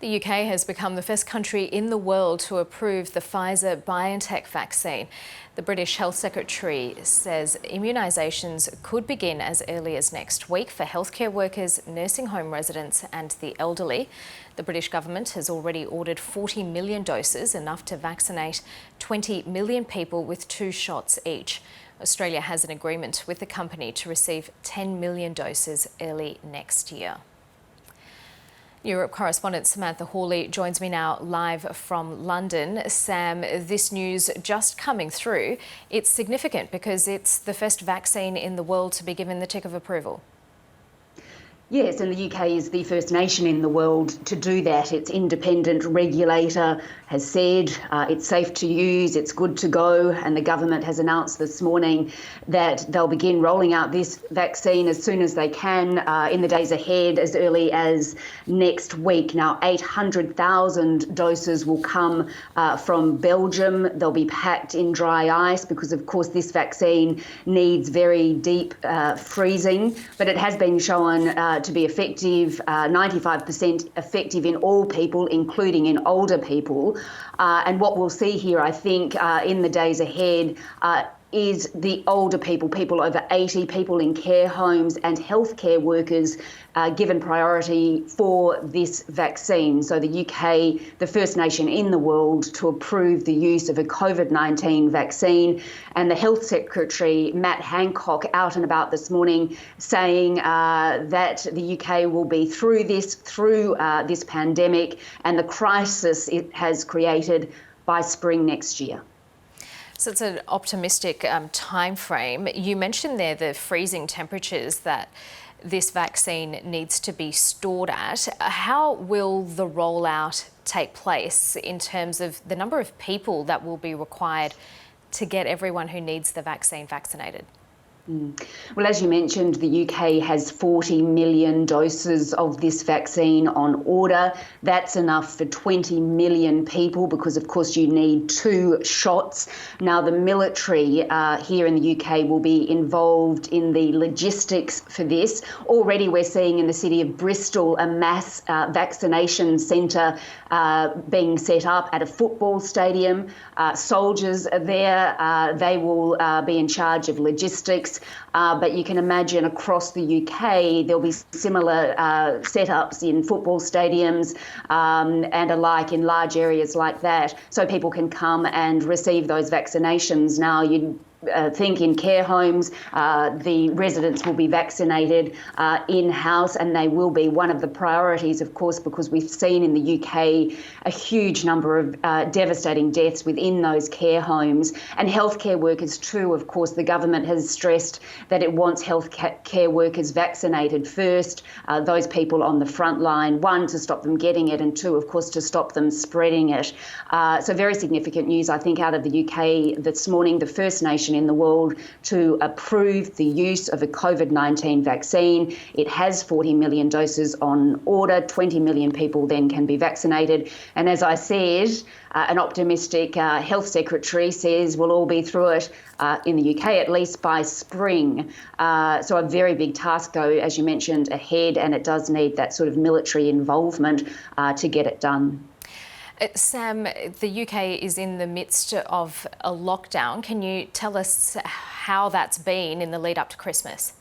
The UK has become the first country in the world to approve the Pfizer-BioNTech vaccine. The British Health Secretary says immunisations could begin as early as next week for healthcare workers, nursing home residents and the elderly. The British government has already ordered 40 million doses, enough to vaccinate 20 million people with 2 shots each. Australia has an agreement with the company to receive 10 million doses early next year. Europe correspondent Samantha Hawley joins me now live from London. Sam, this news just coming through, it's significant because it's the first vaccine in the world to be given the tick of approval. Yes, and the UK is the first nation in the world to do that. Its independent regulator has said it's safe to use, it's good to go, and the government has announced this morning that they'll begin rolling out this vaccine as soon as they can in the days ahead, as early as next week. Now, 800,000 doses will come from Belgium. They'll be packed in dry ice because, of course, this vaccine needs very deep freezing, but it has been shown to be effective, 95% effective in all people, including in older people. And what we'll see here, I think, in the days ahead, is the older people, people over 80, people in care homes and healthcare workers given priority for this vaccine. So the UK, the first nation in the world to approve the use of a COVID-19 vaccine. And the Health Secretary, Matt Hancock, out and about this morning saying that the UK will be through this pandemic and the crisis it has created by spring next year. So it's an optimistic time frame. You mentioned there the freezing temperatures that this vaccine needs to be stored at. How will the rollout take place in terms of the number of people that will be required to get everyone who needs the vaccine vaccinated? Well, as you mentioned, the UK has 40 million doses of this vaccine on order. That's enough for 20 million people because, of course, you need 2 shots. Now, the military here in the UK will be involved in the logistics for this. Already we're seeing in the city of Bristol a mass vaccination centre being set up at a football stadium. Soldiers are there. They will be in charge of logistics. But you can imagine across the UK there'll be similar setups in football stadiums and alike in large areas like that, so people can come and receive those vaccinations. Now, you'd think in care homes, the residents will be vaccinated in-house, and they will be one of the priorities, of course, because we've seen in the UK a huge number of devastating deaths within those care homes. And healthcare workers too, of course, the government has stressed that it wants healthcare workers vaccinated first, those people on the front line, 1, to stop them getting it, and 2, of course, to stop them spreading it. So very significant news, I think, out of the UK this morning, the first nation in the world to approve the use of a COVID-19 vaccine. It has 40 million doses on order. 20 million people then can be vaccinated. And as I said, an optimistic health secretary says we'll all be through it in the UK at least by spring. So a very big task, though, as you mentioned, ahead, and it does need that sort of military involvement to get it done. Sam, the UK is in the midst of a lockdown. Can you tell us how that's been in the lead up to Christmas?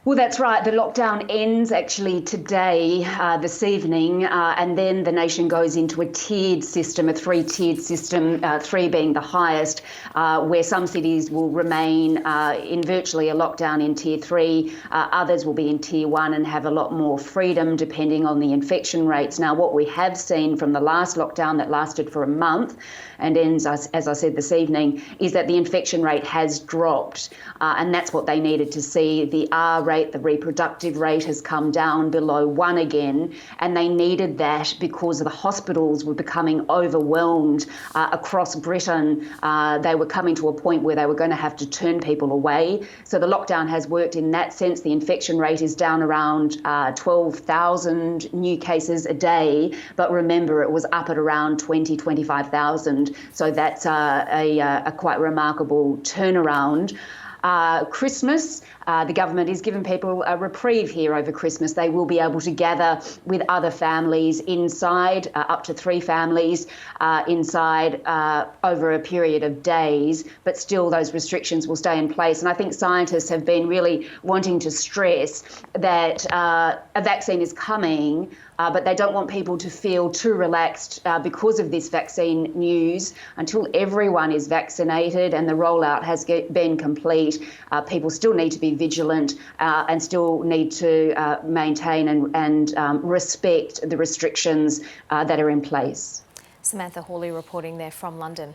Well, that's right. The lockdown ends actually today, this evening, and then the nation goes into a tiered system, a 3-tiered system, 3 being the highest, where some cities will remain in virtually a lockdown in Tier 3, others will be in Tier 1 and have a lot more freedom depending on the infection rates. Now, what we have seen from the last lockdown that lasted for a month and ends, as I said this evening, is that the infection rate has dropped, and that's what they needed to see. The R rate, the reproductive rate, has come down below 1 again, and they needed that because the hospitals were becoming overwhelmed across Britain. They were coming to a point where they were going to have to turn people away. So the lockdown has worked in that sense. The infection rate is down around 12,000 new cases a day, but remember, it was up at around 25,000. So that's a quite remarkable turnaround. Christmas the government is giving people a reprieve here over Christmas. They will be able to gather with other families inside, up to 3 families inside over a period of days, but still those restrictions will stay in place. And I think scientists have been really wanting to stress that a vaccine is coming, but they don't want people to feel too relaxed because of this vaccine news. Until everyone is vaccinated and the rollout has been complete, people still need to be vigilant and still need to maintain and respect the restrictions that are in place. Samantha Hawley reporting there from London.